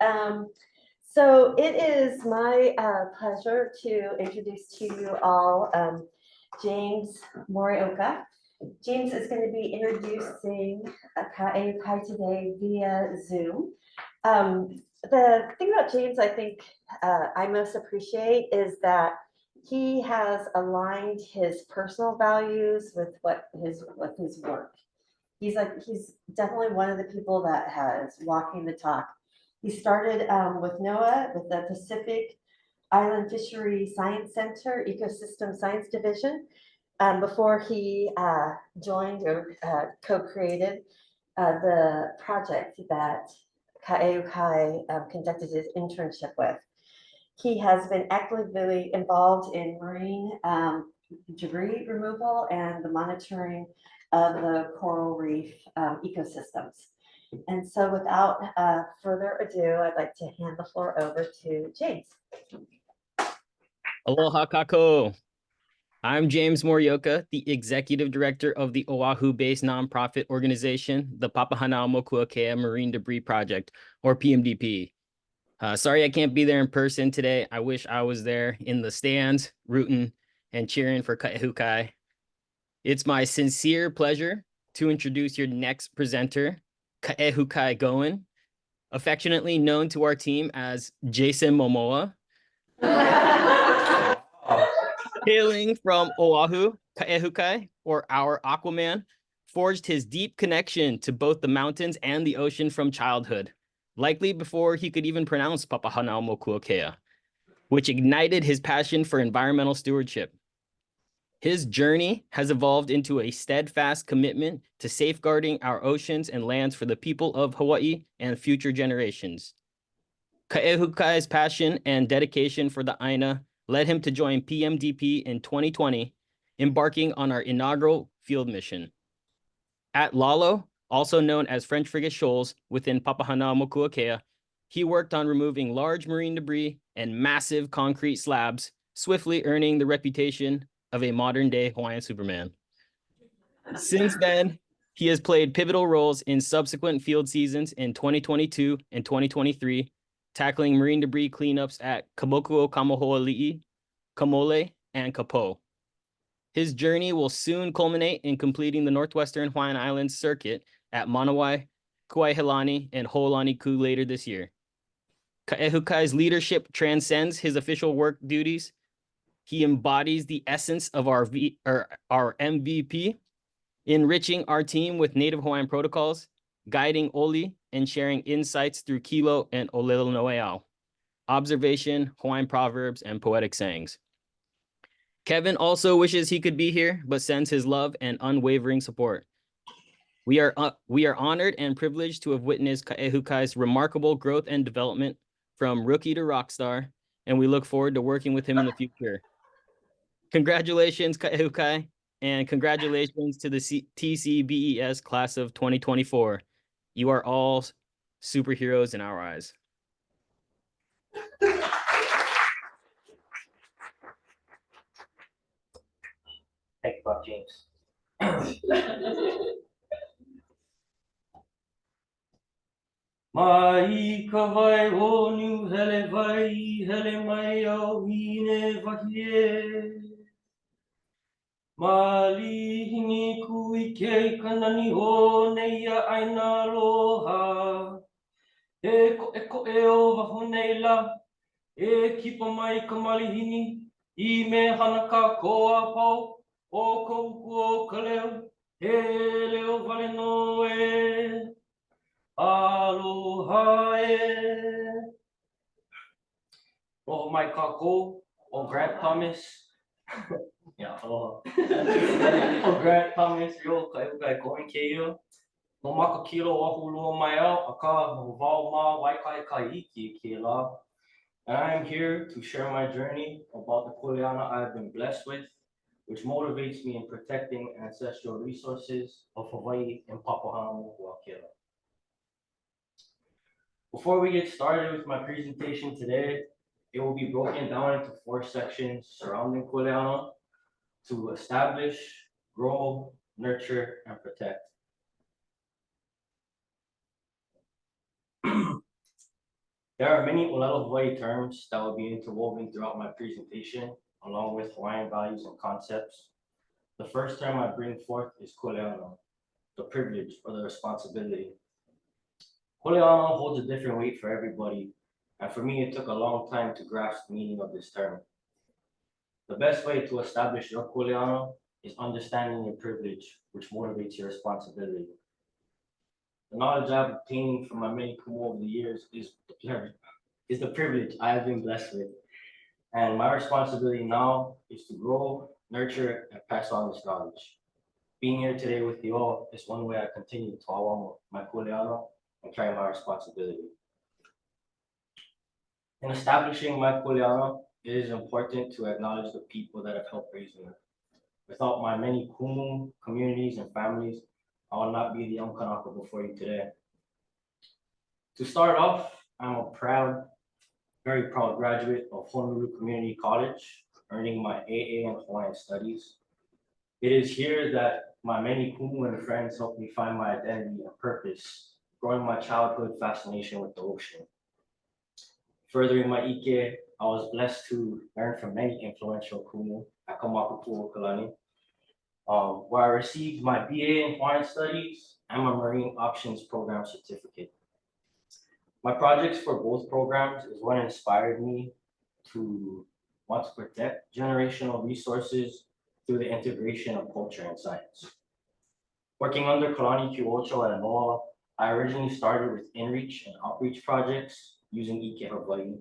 So it is my pleasure to introduce to you all James Morioka. James is going to be introducing Kaʻehukai today via Zoom. The thing about James I think I most appreciate is that he has aligned his personal values with his work. He's definitely one of the people that has walking the talk. He started with NOAA, with the Pacific Island Fishery Science Center Ecosystem Science Division, before he joined or co-created the project that Kaʻehukai conducted his internship with. He has been actively involved in marine debris removal and the monitoring of the coral reef ecosystems. And so without further ado, I'd like to hand the floor over to James. Aloha kako. I'm James Morioka, the Executive Director of the Oahu-based nonprofit organization, the Papahānaumokuākea Marine Debris Project, or PMDP. Sorry I can't be there in person today. I wish I was there in the stands, rooting and cheering for Kaʻehukai. It's my sincere pleasure to introduce your next presenter, Kaʻehukai Goin, affectionately known to our team as Jason Momoa. Hailing from Oahu, Kaʻehukai, or our Aquaman, forged his deep connection to both the mountains and the ocean from childhood, likely before he could even pronounce Papahānaumokuākea, which ignited his passion for environmental stewardship. His journey has evolved into a steadfast commitment to safeguarding our oceans and lands for the people of Hawaii and future generations. Kaʻehukai's passion and dedication for the Aina led him to join PMDP in 2020, embarking on our inaugural field mission. At Lalo, also known as French Frigate Shoals within Papahānaumokuākea, he worked on removing large marine debris and massive concrete slabs, swiftly earning the reputation of a modern-day Hawaiian Superman. Since then, he has played pivotal roles in subsequent field seasons in 2022 and 2023, tackling marine debris cleanups at Kamokuo Kamahoali'i, Kamole, and Kapo. His journey will soon culminate in completing the Northwestern Hawaiian Islands circuit at Manawai, Kuaihilani, and Ho'olaniku later this year. Kaʻehukai's leadership transcends his official work duties. He embodies the essence of our MVP, enriching our team with Native Hawaiian protocols, guiding Oli, and sharing insights through Kilo and Olelo Noeau, observation, Hawaiian proverbs, and poetic sayings. Kevin also wishes he could be here, but sends his love and unwavering support. We are honored and privileged to have witnessed Kaʻehukai's remarkable growth and development from rookie to rock star, and we look forward to working with him in the future. Congratulations, Kaʻehukai, and congratulations to the TCBES class of 2024. You are all superheroes in our eyes. Thank you, Bob James. Mai ka vai o niu hele vai, hele mai au hine wahie. Mali hini kui kei kanani o neia aina aloha. E ko e o waho nei la, e kipa mai ka malihini, I me hana ka koa pau, o ko uku o ka leo, he leo vale no e, aloha e. Oh my kako, o Grant Thomas. Yeah, aloha. O Grant Thomas, Ryo Kaʻehukai Goin keia. No maka kilo o hulua mai au, aka no wao ma waikai ka iki ke la. And I am here to share my journey about the kuleana I have been blessed with, which motivates me in protecting ancestral resources of Hawaii and Papahānaumokuākea. Before we get started with my presentation today, it will be broken down into 4 sections surrounding kuleana to establish, grow, nurture, and protect. There are many Olelo Hawaii terms that will be interwoven throughout my presentation, along with Hawaiian values and concepts. The first term I bring forth is kuleana, the privilege or the responsibility. Kuleana holds a different weight for everybody, and for me, it took a long time to grasp the meaning of this term. The best way to establish your kuleana is understanding your privilege, which motivates your responsibility. The knowledge I've obtained from my many kumu over the years is the privilege I have been blessed with. And my responsibility now is to grow, nurture, and pass on this knowledge. Being here today with you all is one way I continue to awamo my kuleana and carry my responsibility. In establishing my kuleana, it is important to acknowledge the people that have helped raise me. Without my many kumu, communities, and families, I will not be the young kanaka before you today. To start off, I'm a very proud graduate of Honolulu Community College, earning my AA in Hawaiian Studies. It is here that my many kumu and friends helped me find my identity and purpose, growing my childhood fascination with the ocean. Furthering my ike, I was blessed to learn from many influential kumu at Kamapuʻu where I received my BA in Hawaiian Studies and my Marine Options Program certificate. My projects for both programs is what inspired me to want to protect generational resources through the integration of culture and science. Working under Kalani Kiʻocho at NOAA, I originally started with inreach and outreach projects using Ike Hawaii,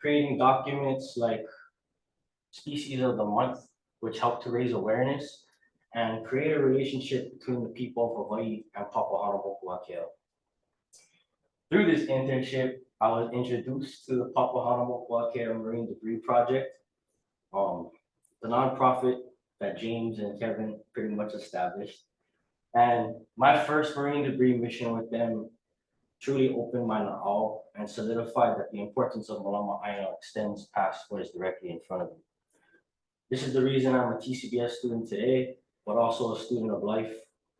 creating documents like Species of the Month, which helped to raise awareness and create a relationship between the people of Hawaii and Papahānaumokuākea. Through this internship, I was introduced to the Papahānaumokuākea Marine Debris Project, the nonprofit that James and Kevin pretty much established. And my first marine debris mission with them truly opened my na'au and solidified that the importance of Malama Aina extends past what is directly in front of me. This is the reason I'm a TCBES student today, but also a student of life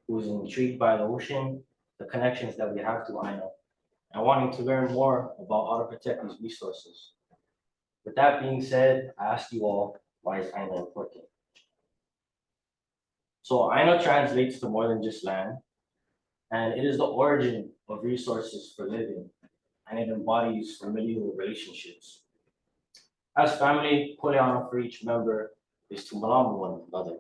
who is intrigued by the ocean, the connections that we have to Aina, and wanting to learn more about how to protect these resources. With that being said, I ask you all, why is Aina important? So Aina translates to more than just land, and it is the origin of resources for living, and it embodies familial relationships. As family, kuleana for each member is to malama one another.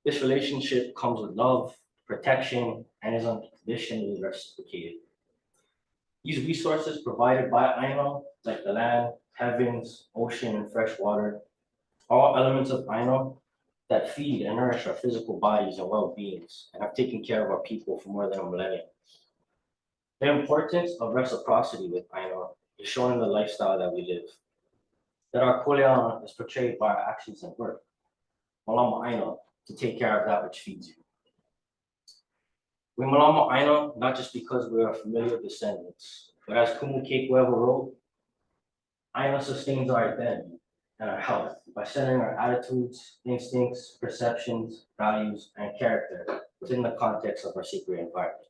This relationship comes with love, protection, and is unconditionally reciprocated. These resources provided by Aina, like the land, heavens, ocean, and fresh water, are all elements of Aina that feed and nourish our physical bodies and well-beings and have taken care of our people for more than a millennium. The importance of reciprocity with Aina is shown in the lifestyle that we live. That our kuleana is portrayed by our actions and work. Malama Aina, to take care of that which feeds you. We malama Aina not just because we are familiar descendants, but as Kumu Keikuewa wrote, Aina sustains our identity and our health by centering our attitudes, instincts, perceptions, values, and character within the context of our sacred environment.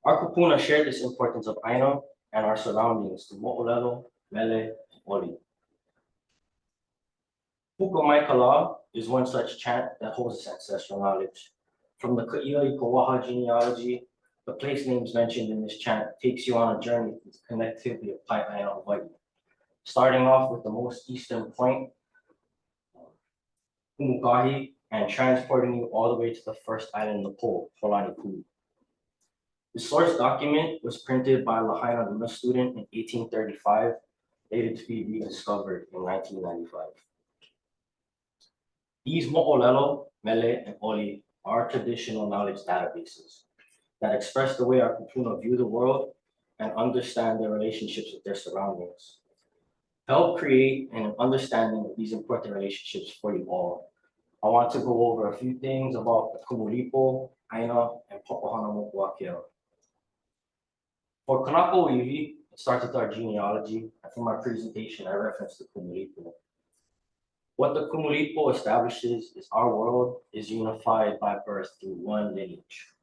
Our kupuna share this importance of Aina and our surroundings to mo'olelo, mele, and oli. Puka Mai Kala is one such chant that holds this ancestral knowledge. From the Kiaʻi Kawaha genealogy, the place names mentioned in this chant takes you on a journey to the connectivity of Paeʻaina Hawaii. Starting off with the most eastern point, Umukahi, and transporting you all the way to the first island in the pole, Polaniku. The source document was printed by a Lahaina Luna student in 1835, later to be rediscovered in 1995. These mo'olelo, mele, and oli are traditional knowledge databases that express the way our kupuna view the world and understand their relationships with their surroundings. To help create an understanding of these important relationships for you all, I want to go over a few things about the Kumulipo, Aina, and Papahānaumokuākea. For Kanaka Iwi, it starts with our genealogy, and for my presentation, I referenced the Kumulipo. What the Kumulipo establishes is our world is unified by birth through one lineage.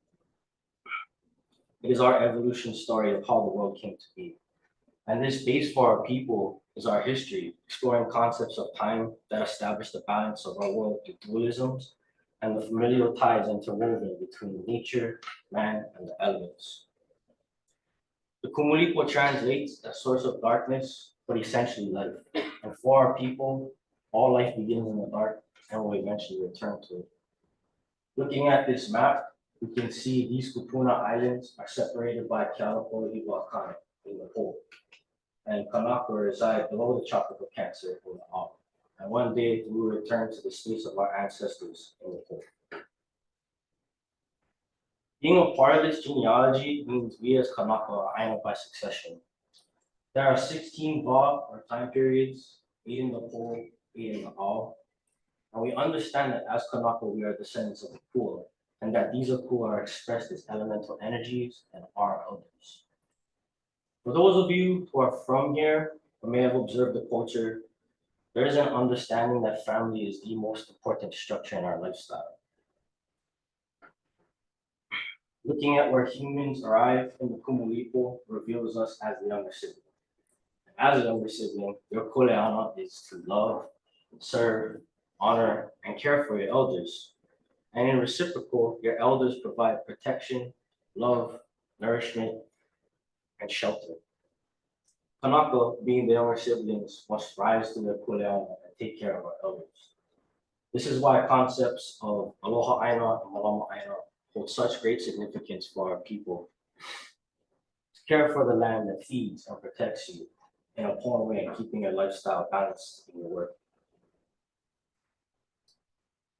It is our evolution story of how the world came to be. And this base for our people is our history, exploring concepts of time that establish the balance of our world through dualisms and the familial ties interwoven between nature, man, and the elements. The Kumulipo translates a source of darkness, but essentially life. And for our people, all life begins in the dark and will eventually return to it. Looking at this map, we can see these Kupuna Islands are separated by Kiaʻi in the pole, and Kanaka reside below the Tropical Cancer in the Awa. And one day we will return to the space of our ancestors in the pole. Being a part of this genealogy means we as Kanaka are Aina by succession. There are 16 Va or time periods, 8 in the pole, 8 in the Awa. And we understand that as Kanaka, we are descendants of the Kua, and that these Akua are expressed as elemental energies and are elders. For those of you who are from here or may have observed the culture, there is an understanding that family is the most important structure in our lifestyle. Looking at where humans arrive in the Kumulipo reveals us as the younger sibling. As a younger sibling, your kuleana is to love, serve, honor, and care for your elders. And in reciprocal, your elders provide protection, love, nourishment, and shelter. Kanaka, being the younger siblings, must rise to their kuleana and take care of our elders. This is why concepts of aloha aina and malama aina hold such great significance for our people. To care for the land that feeds and protects you in a point way and keeping your lifestyle balanced in your work.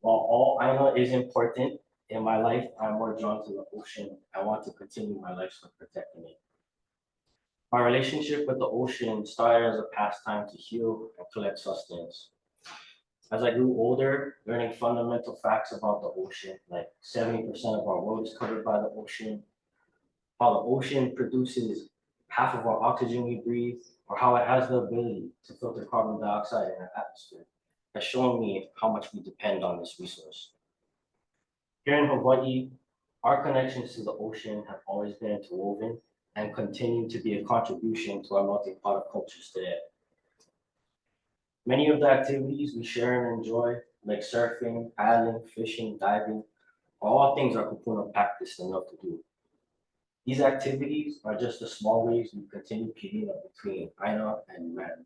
While all aina is important in my life, I'm more drawn to the ocean. I want to continue my lifestyle protecting it. My relationship with the ocean started as a pastime to heal and collect sustenance. As I grew older, learning fundamental facts about the ocean, like 70% of our world is covered by the ocean, how the ocean produces half of our oxygen we breathe, or how it has the ability to filter carbon dioxide in our atmosphere, has shown me how much we depend on this resource. Here in Hawaii, our connections to the ocean have always been interwoven and continue to be a contribution to our melting pot of cultures today. Many of the activities we share and enjoy, like surfing, paddling, fishing, diving, are all things our kupuna practice and love to do. These activities are just the small ways we continue keeping up between aina and man.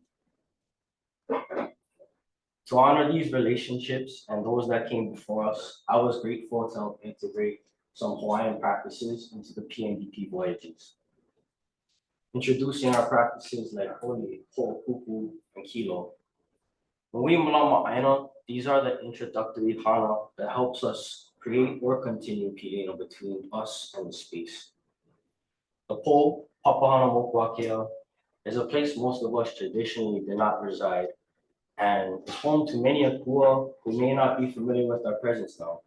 To honor these relationships and those that came before us, I was grateful to help integrate some Hawaiian practices into the PNDP voyages. Introducing our practices like holi, ho'okupu, and kilo. When we malama aina, these are the introductory hana that helps us create or continue pilina between us and the space. The po, Papahānaumokuākea, is a place most of us traditionally did not reside, and is home to many akua who may not be familiar with our presence now.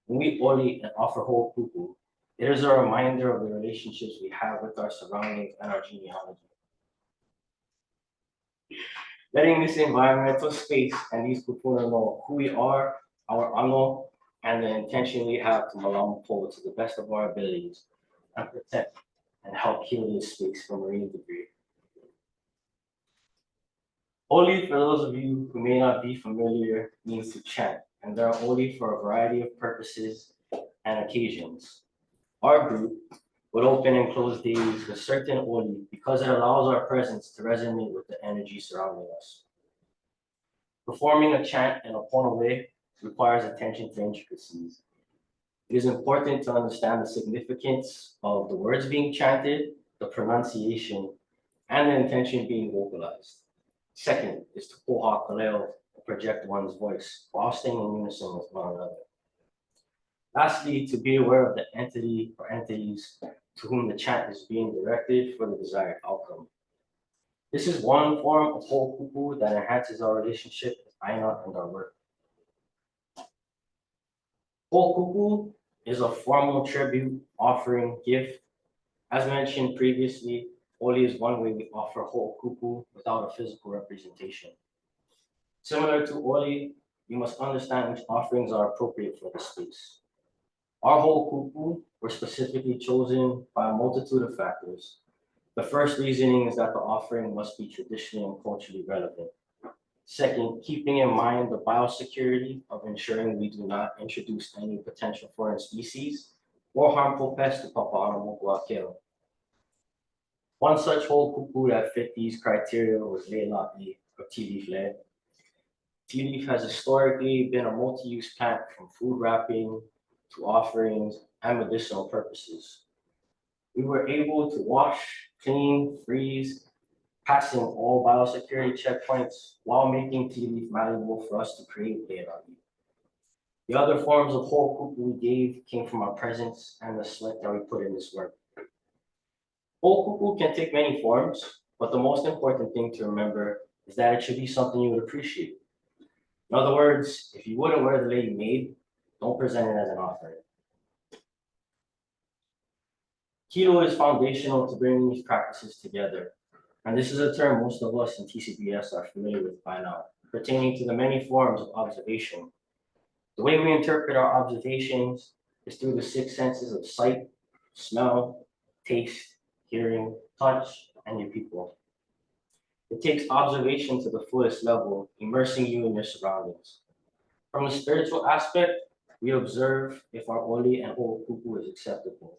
When we oli and offer ho'okupu, it is a reminder of the relationships we have with our surroundings and our genealogy. Letting this environmental space and these kupuna know who we are, our ano, and the intention we have to malama po to the best of our abilities and protect and help heal this space from marine debris. Oli, for those of you who may not be familiar, means to chant, and there are oli for a variety of purposes and occasions. Our group would open and close days with certain oli because it allows our presence to resonate with the energy surrounding us. Performing a chant in a pono way requires attention to intricacies. It is important to understand the significance of the words being chanted, the pronunciation, and the intention being vocalized. Second is to poha kaleo, project one's voice while staying in unison with one another. Lastly, to be aware of the entity or entities to whom the chant is being directed for the desired outcome. This is one form of ho'okupu that enhances our relationship with aina and our work. Ho'okupu is a formal tribute, offering, gift. As mentioned previously, oli is one way we offer ho'okupu without a physical representation. Similar to oli, you must understand which offerings are appropriate for the space. Our ho'okupu were specifically chosen by a multitude of factors, The first reasoning is that the offering must be traditionally and culturally relevant. Second, keeping in mind the biosecurity of ensuring we do not introduce any potential foreign species or harmful pests to Papahānaumokuākea. One such whole kupu that fit these criteria was Leilai of tea leaf lei. Tea leaf has historically been a multi-use plant from food wrapping to offerings and medicinal purposes. We were able to wash, clean, freeze, passing all biosecurity checkpoints while making tea leaf malleable for us to create Leilai. The other forms of whole kupu we gave came from our presence and the sweat that we put in this work. Whole kupu can take many forms, but the most important thing to remember is that it should be something you would appreciate. In other words, if you wouldn't wear the lei you made, don't present it as an offering. Kilo is foundational to bringing these practices together, and this is a term most of us in TCBES are familiar with by now, pertaining to the many forms of observation. The way we interpret our observations is through the 6 senses of sight, smell, taste, hearing, touch, and your people. It takes observation to the fullest level, immersing you in your surroundings. From the spiritual aspect, we observe if our oli and whole kupu is acceptable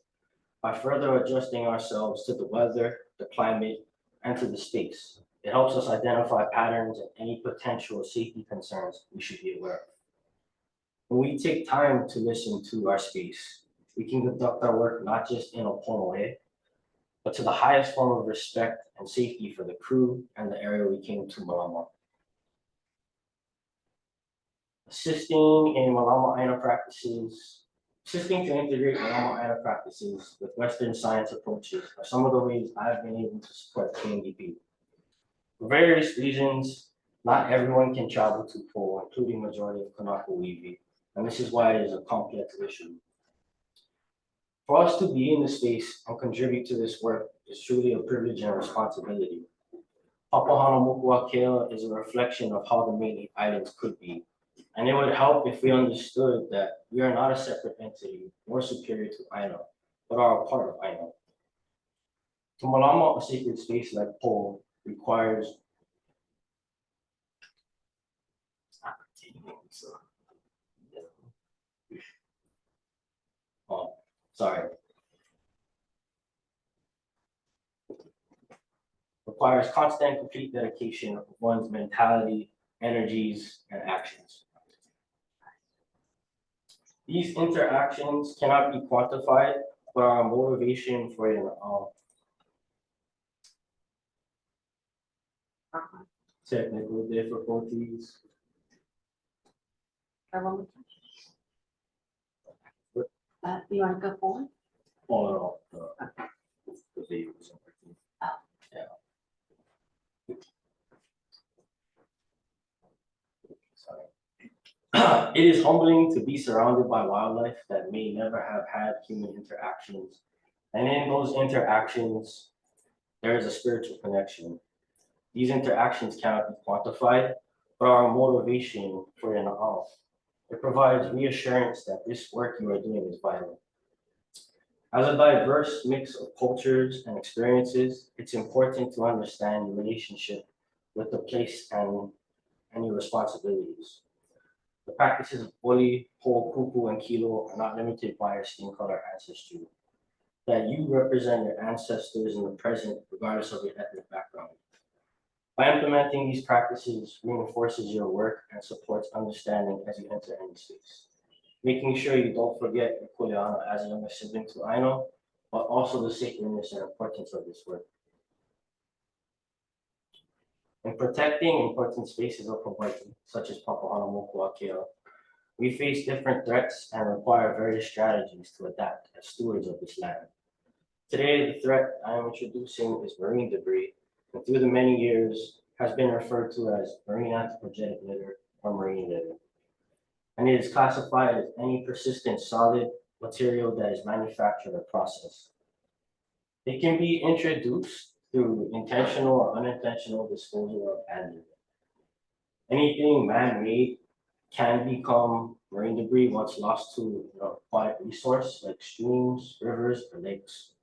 by further adjusting ourselves to the weather, the climate, and to the space. It helps us identify patterns and any potential safety concerns we should be aware of. When we take time to listen to our space, we can conduct our work not just in a pono way, but to the highest form of respect and safety for the crew and the area we came to malama. Assisting to integrate malama aina practices with Western science approaches are some of the ways I've been able to support KNDP. For various reasons, not everyone can travel to Po, including majority of Kanaka Weevi, and this is why it is a complex issue. For us to be in the space and contribute to this work is truly a privilege and a responsibility. Papahānaumokuākea is a reflection of how the main 8 islands could be, and it would help if we understood that we are not a separate entity or superior to Aina, but are a part of Aina. To malama a sacred space like Po requires requires constant and complete dedication of one's mentality, energies, and actions. These interactions cannot be quantified, but are a motivation for technical difficulties. You want to go forward? Oh, no, the video wasn't working. Yeah. Sorry. It is humbling to be surrounded by wildlife that may never have had human interactions. And in those interactions, there is a spiritual connection. These interactions cannot be quantified, but are a motivation for your na'au. It provides reassurance that this work you are doing is vital. As a diverse mix of cultures and experiences, it's important to understand your relationship with the place and your responsibilities. The practices of oli, whole kupu, and kilo are not limited by your skin color ancestry. That you represent your ancestors in the present, regardless of your ethnic background. By implementing these practices reinforces your work and supports understanding as you enter any space. Making sure you don't forget your kuleana as a younger sibling to Aino, but also the sacredness and importance of this work. In protecting important spaces of Hawaii, such as Papahānaumokuākea, we face different threats and require various strategies to adapt as stewards of this land. Today, the threat I am introducing is marine debris, and through the many years has been referred to as marine anthropogenic litter or marine litter. And it is classified as any persistent solid material that is manufactured or processed. It can be introduced through intentional or unintentional disposal or abandonment. Anything man-made can become marine debris once lost to an aquatic resource like streams, rivers, or lakes.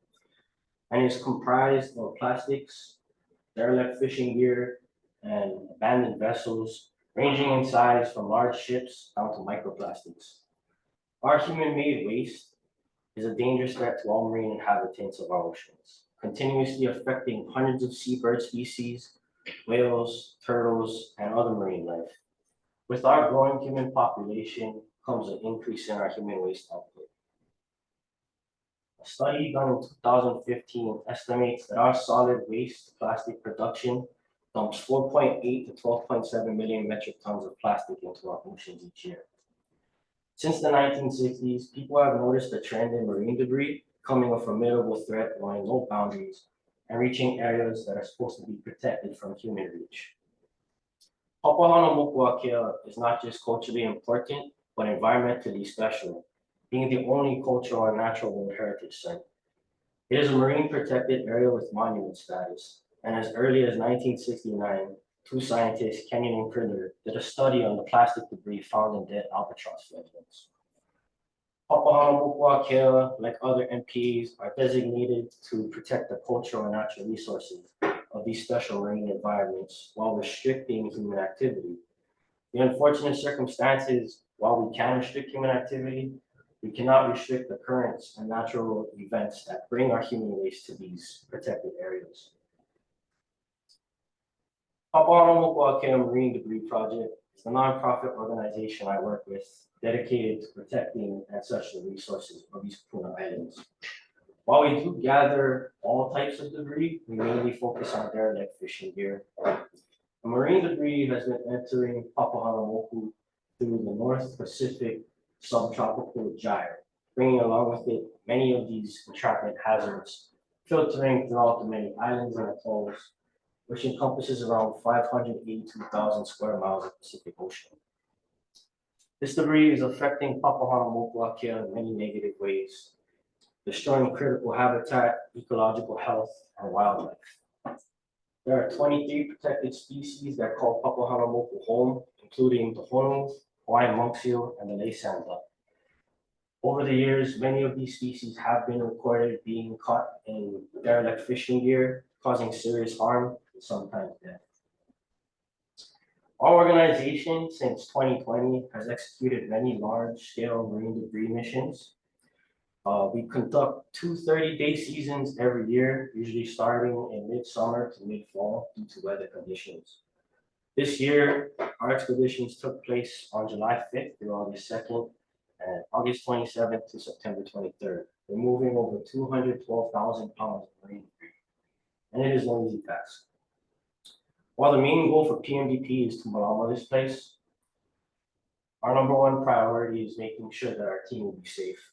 and is comprised of plastics, derelict fishing gear, and abandoned vessels, ranging in size from large ships down to microplastics. Our human-made waste is a dangerous threat to all marine inhabitants of our oceans, continuously affecting hundreds of seabird species, whales, turtles, and other marine life. With our growing human population comes an increase in our human waste output. A study done in 2015 estimates that our solid waste plastic production dumps 4.8 to 12.7 million metric tons of plastic into our oceans each year. Since the 1960s, people have noticed a trend in marine debris becoming a formidable threat, knowing no boundaries and reaching areas that are supposed to be protected from human reach. Papahānaumokuākea is not just culturally important, but environmentally special, being the only cultural and natural world heritage site. It is a marine protected area with monument status, and as early as 1969, two scientists, Kenyon and Critter, did a study on the plastic debris found in dead albatross fledglings. Papahānaumokuākea, like other MPs, are designated to protect the cultural and natural resources of these special marine environments while restricting human activity. The unfortunate circumstances, while we can restrict human activity, we cannot restrict the currents and natural events that bring our human waste to these protected areas. Papahānaumokuākea Marine Debris Project is a nonprofit organization I work with dedicated to protecting ancestral resources of these Puna Islands. While we do gather all types of debris, we mainly focus on derelict fishing gear. The marine debris has been entering Papahānaumoku through the North Pacific subtropical gyre, bringing along with it many of these entrapment hazards, filtering throughout the many islands and atolls, which encompasses around 582,000 square miles of Pacific Ocean. This debris is affecting Papahānaumokuākea in many negative ways, destroying critical habitat, ecological health, and wildlife. There are 23 protected species that call Papahānaumoku home, including the honu, Hawaiian monk seal, and the lay sand duck. Over the years, many of these species have been recorded being caught in derelict fishing gear, causing serious harm and sometimes death. Our organization, since 2020, has executed many large-scale marine debris missions. We conduct 2 30-day seasons every year, usually starting in mid-summer to mid-fall due to weather conditions. This year, our expeditions took place on July 5th through August 2nd and August 27th to September 23rd, removing over 212,000 pounds of marine debris. And it is no easy task. While the main goal for PMDP is to malama this place, our #1 priority is making sure that our team will be safe,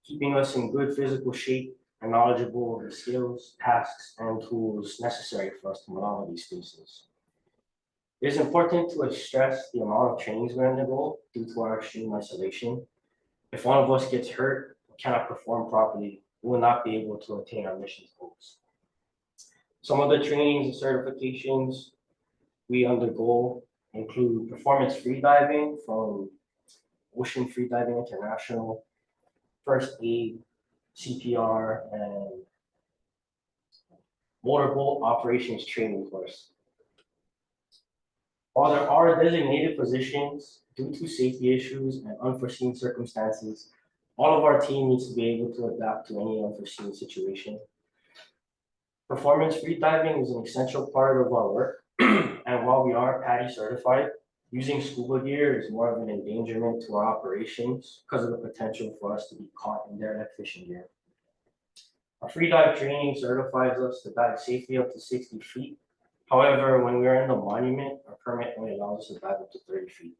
keeping us in good physical shape and knowledgeable of the skills, tasks, and tools necessary for us to malama these spaces. It is important to stress the amount of trainings we undergo due to our extreme isolation. If one of us gets hurt or cannot perform properly, we will not be able to attain our mission goals. Some of the trainings and certifications we undergo include performance freediving from Ocean Freediving International, first aid, CPR, and motorboat operations training course. While there are designated positions, due to safety issues and unforeseen circumstances, all of our team needs to be able to adapt to any unforeseen situation. Performance freediving is an essential part of our work, and while we are PADI certified, using scuba gear is more of an endangerment to our operations because of the potential for us to be caught in derelict fishing gear. Our freedive training certifies us to dive safely up to 60 feet. However, when we are in the monument, our permit only allows us to dive up to 30 feet.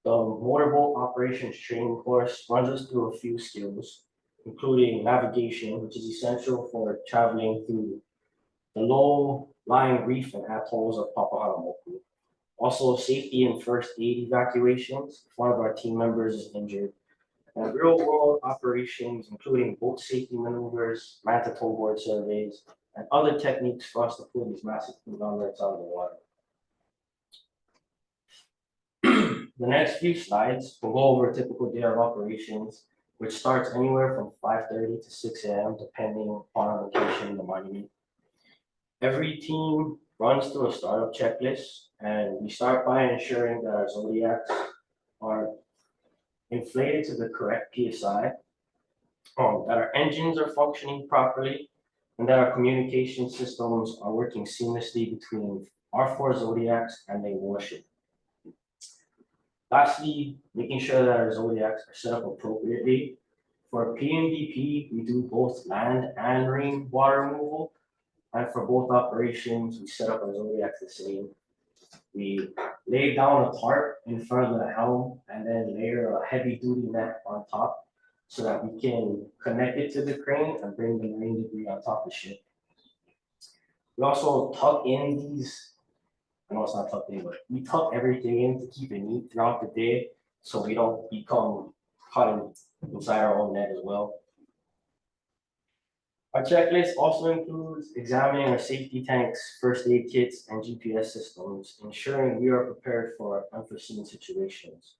The motorboat operations training course runs us through a few skills, including navigation, which is essential for traveling through the low-lying reef and atolls of Papahānaumoku. Also, safety and first aid evacuations if one of our team members is injured, and real-world operations, including boat safety maneuvers, manta towboard surveys, and other techniques for us to pull these massive conglomerates out of the water. The next few slides will go over a typical day of operations which starts anywhere from 5:30 to 6 a.m. depending upon our location in the monument. Every team runs through a startup checklist, and we start by ensuring that our zodiacs are inflated to the correct PSI, that our engines are functioning properly, and that our communication systems are working seamlessly between our 4 zodiacs and the warship. Lastly, making sure that our zodiacs are set up appropriately. For PMDP, we do both land and marine water removal. And for both operations, we set up our zodiacs the same. We lay down a tarp in front of the helm and then layer a heavy duty net on top so that we can connect it to the crane and bring the marine debris on top of the ship. We also tuck in these, I know it's not tucked in, but we tuck everything in to keep it neat throughout the day so we don't become caught inside our own net as well. Our checklist also includes examining our safety tanks, first aid kits, and GPS systems, ensuring we are prepared for unforeseen situations.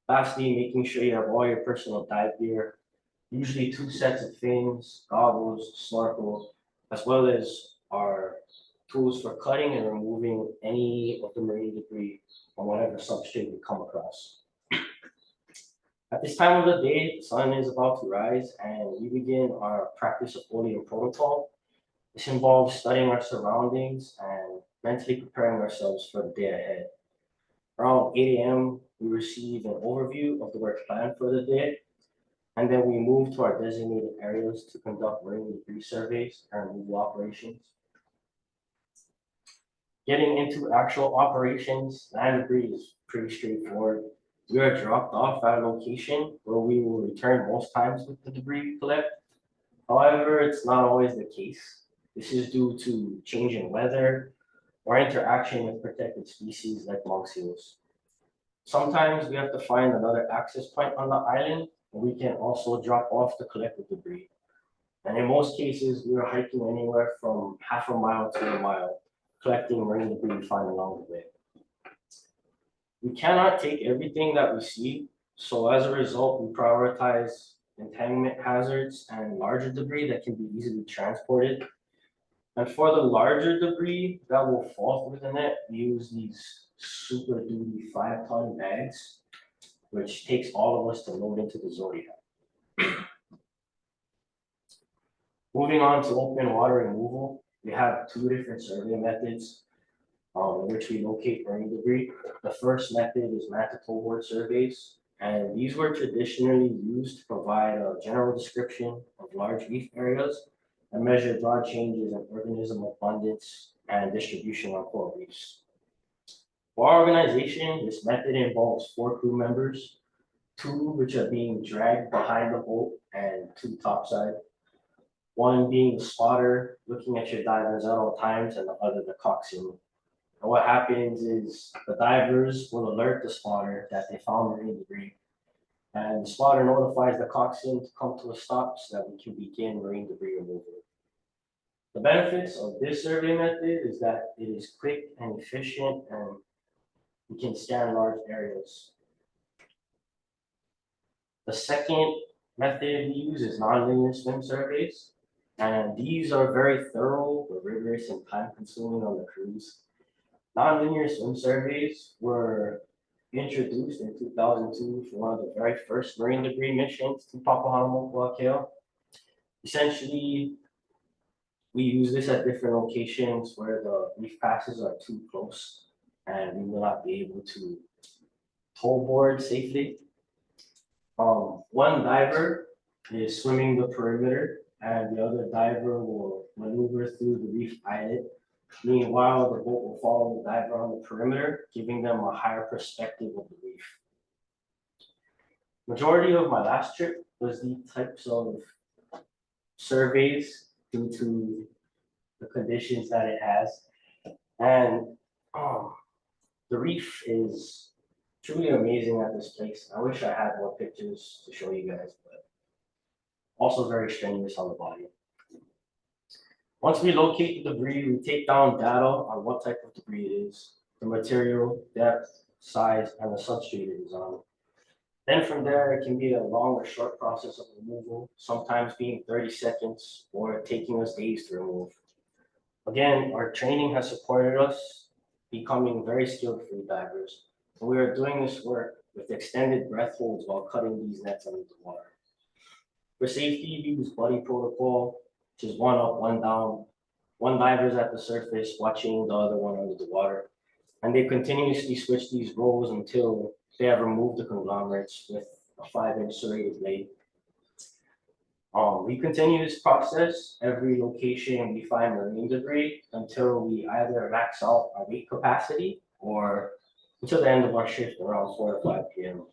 Lastly, making sure you have all your personal dive gear, usually 2 sets of fins, goggles, snorkel, as well as our tools for cutting and removing any of the marine debris on whatever substrate we come across. At this time of the day, the sun is about to rise and we begin our practice of Oleum protocol. This involves studying our surroundings and mentally preparing ourselves for the day ahead. Around 8 a.m., we receive an overview of the work plan for the day, and then we move to our designated areas to conduct marine debris surveys and removal operations. Getting into actual operations, land debris is pretty straightforward. We are dropped off at a location where we will return most times with the debris we collect. However, it's not always the case. This is due to changing weather or interaction with protected species like monk seals. Sometimes we have to find another access point on the island, and we can also drop off to collect the debris. And in most cases, we are hiking anywhere from half a mile to a mile, collecting marine debris we find along the way. We cannot take everything that we see, so as a result, we prioritize entanglement hazards and larger debris that can be easily transported. And for the larger debris that will fall through the net, we use these super duty 5-ton bags, which takes all of us to load into the Zodiac. Moving on to open water removal, we have 2 different survey methods in which we locate marine debris. The first method is mantle board surveys, and these were traditionally used to provide a general description of large reef areas and measure broad changes in organism abundance and distribution on coral reefs. For our organization, this method involves 4 crew members, 2 which are being dragged behind the boat and 2 topside. 1 being the spotter, looking at your divers at all times, and the other the coxswain. And what happens is the divers will alert the spotter that they found marine debris, and the spotter notifies the coxswain to come to a stop so that we can begin marine debris removal. The benefits of this survey method is that it is quick and efficient, and we can scan large areas. The second method we use is nonlinear swim surveys, and these are very thorough, but rigorous, and time-consuming on the cruise. Nonlinear swim surveys were introduced in 2002 for one of the very first marine debris missions to Papahānaumokuākea. Essentially, we use this at different locations where the reef passes are too close and we will not be able to tow board safely. One diver is swimming the perimeter and the other diver will maneuver through the reef islet. Meanwhile, the boat will follow the diver on the perimeter, giving them a higher perspective of the reef. Majority of my last trip was these types of surveys due to the conditions that it has. And the reef is truly amazing at this place. I wish I had more pictures to show you guys, but also very strenuous on the body. Once we locate the debris, we take down data on what type of debris it is, the material, depth, size, and the substrate it is on. Then from there, it can be a long or short process of removal, sometimes being 30 seconds or taking us days to remove. Again, our training has supported us becoming very skilled free divers. And we are doing this work with extended breath holds while cutting these nets under the water. For safety, we use buddy protocol, which is one up, one down. One diver's at the surface watching the other one under the water. And they continuously switch these roles until they have removed the conglomerates with a 5-inch serrated blade. We continue this process every location we find marine debris until we either max out our weight capacity or until the end of our shift around 4 to 5 p.m.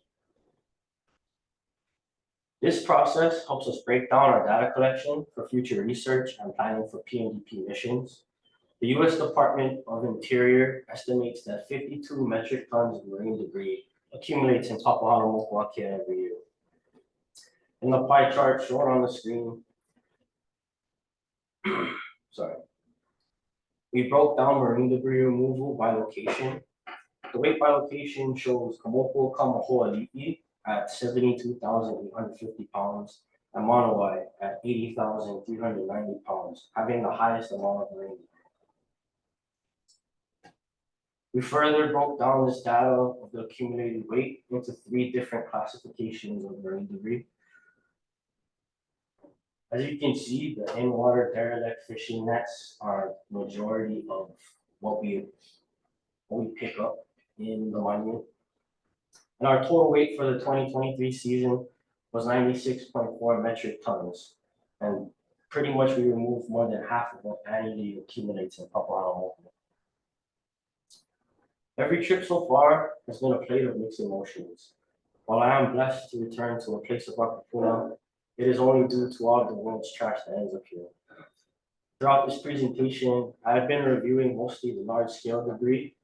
This process helps us break down our data collection for future research and planning for PNDP missions. The U.S. Department of Interior estimates that 52 metric tons of marine debris accumulates in Papahānaumokuākea every year. In the pie chart shown on the screen, we broke down marine debris removal by location. The weight by location shows Kamoko Kamahoali'i at 72,850 pounds and Manawai at 80,390 pounds, having the highest amount of marine debris. We further broke down this data of the accumulated weight into 3 different classifications of marine debris. As you can see, the in-water derelict fishing nets are the majority of what we pick up in the monument. And our total weight for the 2023 season was 96.4 metric tons. And pretty much we removed more than half of what annually accumulates in Papahānaumokuākea. Every trip so far has been a plate of mixed emotions. While I am blessed to return to a place of Akapuna, it is only due to all of the world's trash that ends up here. Throughout this presentation, I have been reviewing mostly the large-scale debris,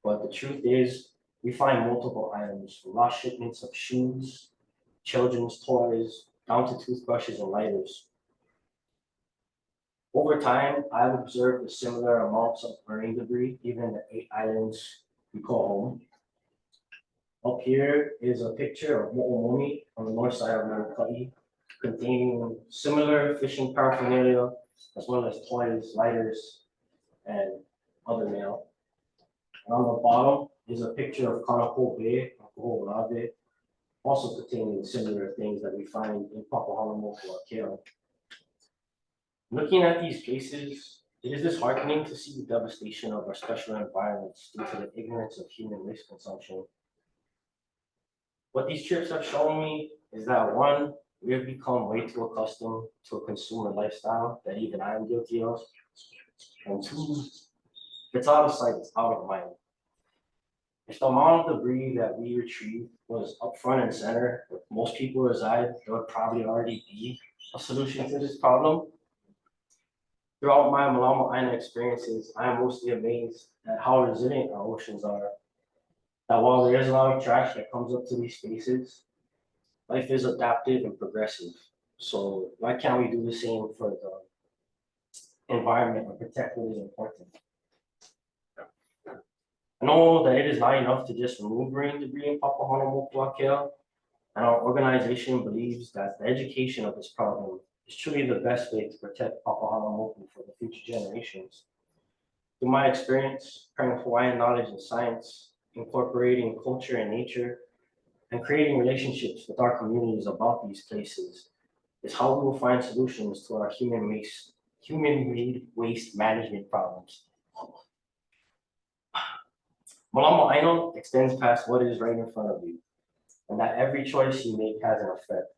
but the truth is, we find multiple items, from lost shipments of shoes, children's toys, down to toothbrushes and lighters. Over time, I've observed the similar amounts of marine debris, even in the 8 islands we call home. Up here is a picture of Mo'omoni on the north side of Morioka, containing similar fishing paraphernalia, as well as toys, lighters, and other mail. And on the bottom is a picture of Kanako Bay, also containing similar things that we find in Papahānaumokuākea. Looking at these places, it is disheartening to see the devastation of our special environments due to the ignorance of human waste consumption. What these trips have shown me is that 1, we have become way too accustomed to a consumer lifestyle that even I am guilty of. And 2, it's out of sight, it's out of mind. If the amount of debris that we retrieve was up front and center, where most people reside, there would probably already be a solution to this problem. Throughout my Malama Aina experiences, I am mostly amazed at how resilient our oceans are. That while there is a lot of trash that comes up to these spaces, life is adaptive and progressive. So why can't we do the same for the environment and protect what is important? I know that it is not enough to just remove marine debris in Papahānaumokuākea, and our organization believes that the education of this problem is truly the best way to protect Papahānaumoku for the future generations. Through my experience, pairing Hawaiian knowledge and science, incorporating culture and nature, and creating relationships with our communities about these places is how we will find solutions to our human-made waste management problems. Malama Aina extends past what is right in front of you, and that every choice you make has an effect.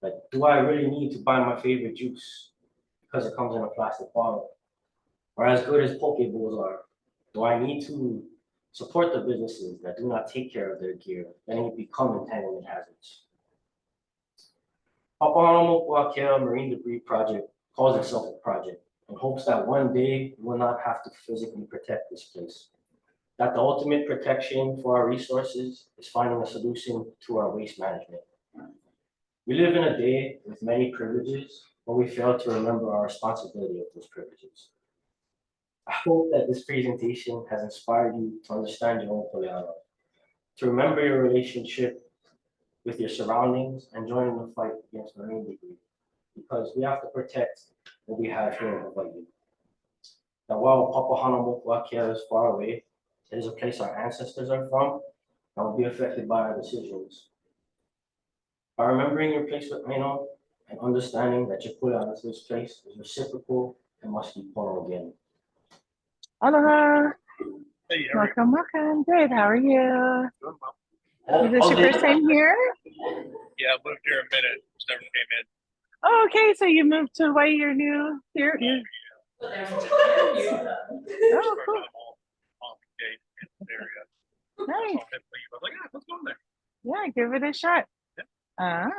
Like, do I really need to buy my favorite juice because it comes in a plastic bottle? Or as good as poke bowls are, do I need to support the businesses that do not take care of their gear, letting it become entanglement hazards? Papahānaumokuākea Marine Debris Project calls itself a project and hopes that one day we will not have to physically protect this place. That the ultimate protection for our resources is finding a solution to our waste management. We live in a day with many privileges, but we fail to remember our responsibility of those privileges. I hope that this presentation has inspired you to understand your own poleana, to remember your relationship with your surroundings and joining the fight against marine debris, because we have to protect what we have here in Hawaii. Now, while Papahānaumokuākea is far away, it is a place our ancestors are from and will be affected by our decisions. By remembering your place with Aino and understanding that your kuleana to this place is reciprocal and must be pono again. Aloha. Hey, how are you? Welcome, welcome. Good. How are you? Doing well. Is this your first time here? Yeah, I lived here a minute. Just never came in. Oh, okay. So you moved to Hawaii. You're new here. Oh, Started cool. out on the gate in the area. Nice. I was like, yeah, let's go in there. Yeah, give it a shot. Yeah. Ah.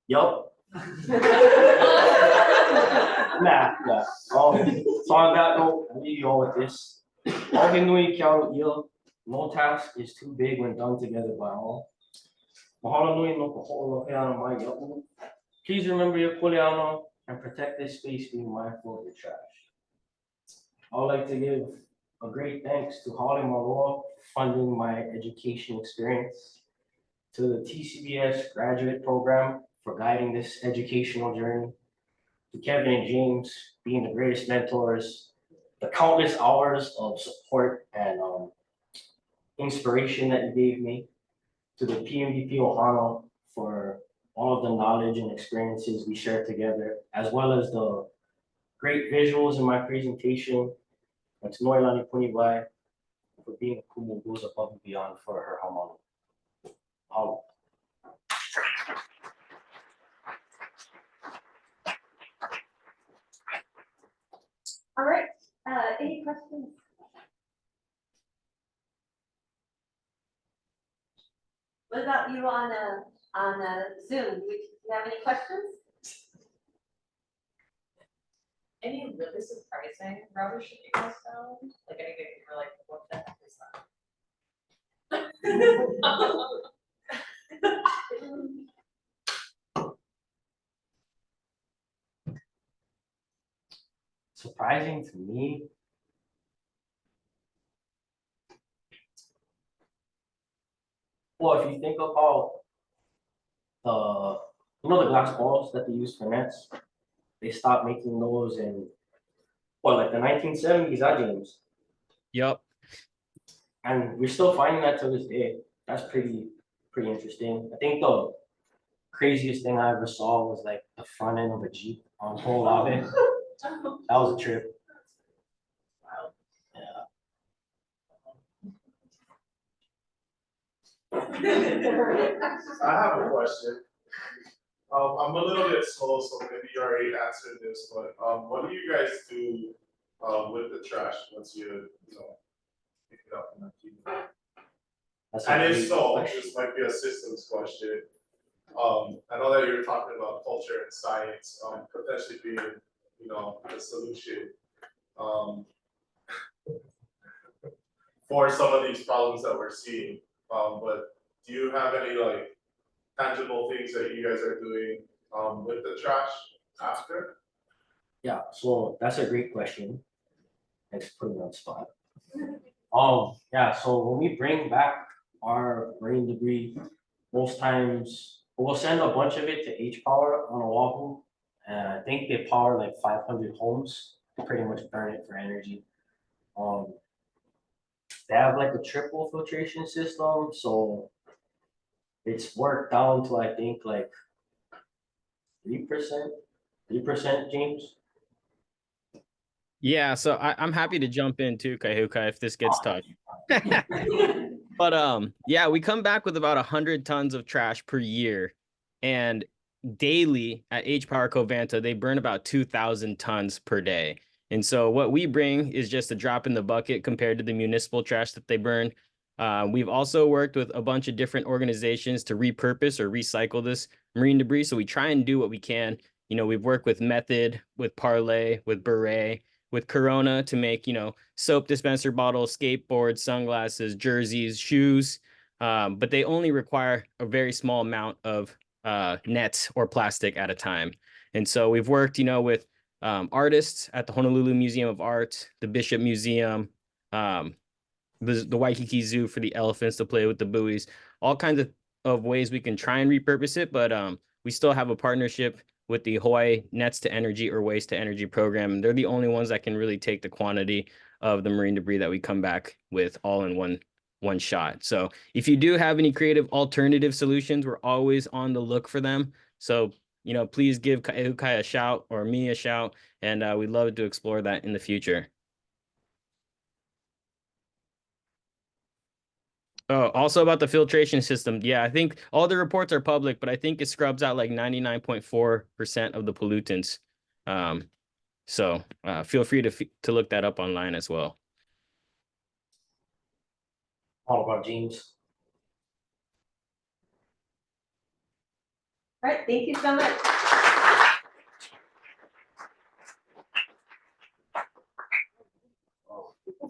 Yup. Nah. So on that note, I'll leave you all with this. Ahi nui Kiaʻi, no task is too big when done together by all. Mahalo nui no ka hoʻoloheana mai iaʻu. Please remember your kuleana and protect this space, being mindful of your trash. I would like to give a great thanks to Holly Maloa for funding my education experience, to the TCBES graduate program for guiding this educational journey, to Kevin and James being the greatest mentors, the countless hours of support and inspiration that you gave me, to the PMDP Ohana for all of the knowledge and experiences we shared together, as well as the great visuals in my presentation, and to Noelani Puniwai for being a kumu who goes above and beyond for her hamano. All right, any questions? What about you on Zoom? Do you have any questions? Any really surprising rubbish that you guys found? Like anything you were like, what the heck is that? Surprising to me. Well, if you think about the glass balls that they use for nets, they stopped making those in like the 1970s, James? Yep. And we're still finding that to this day. That's pretty interesting. I think the craziest thing I ever saw was like the front end of a Jeep on Ho'olave. That was a trip. Wow. I have a question. I'm a little bit slow, so maybe you already answered this, but what do you guys do with the trash once you pick it up and keep it? That's a And if great so, question. this might be a systems question. I know that you're talking about culture and science, potentially being, the solution for some of these problems that we're seeing. But do you have any tangible things that you guys are doing with the trash after? Yeah, so that's a great question. Thanks for putting me on the spot. Yeah, so when we bring back our marine debris, most times we'll send a bunch of it to H Power on Oahu, and I think they power like 500 homes to pretty much burn it for energy. They have like a triple filtration system, so it's worked down to I think like 3%, James. Yeah, so I'm happy to jump in too, Kaʻehukai, if this gets tough. But yeah, we come back with about 100 tons of trash per year, and daily at H Power Covanta, they burn about 2,000 tons per day. And so what we bring is just a drop in the bucket compared to the municipal trash that they burn. We've also worked with a bunch of different organizations to repurpose or recycle this marine debris. So we try and do what we can. We've worked with Method, with Parlay, with Beret, with Corona to make, soap dispenser bottles, skateboards, sunglasses, jerseys, shoes. But they only require a very small amount of nets or plastic at a time. And so we've worked, with artists at the Honolulu Museum of Art, the Bishop Museum, the Waikiki Zoo for the elephants to play with the buoys, all kinds of ways we can try and repurpose it. But we still have a partnership with the Hawaii Nets to Energy or Waste to Energy program. They're the only ones that can really take the quantity of the marine debris that we come back with all in one shot. So if you do have any creative alternative solutions, we're always on the look for them. So, you know, please give Kaʻehukai a shout or me a shout, and we'd love to explore that in the future. Oh, also about the filtration system. Yeah, I think all the reports are public, but I think it scrubs out like 99.4% of the pollutants. So feel free to look that up online as well. All about James. All right, thank you so much.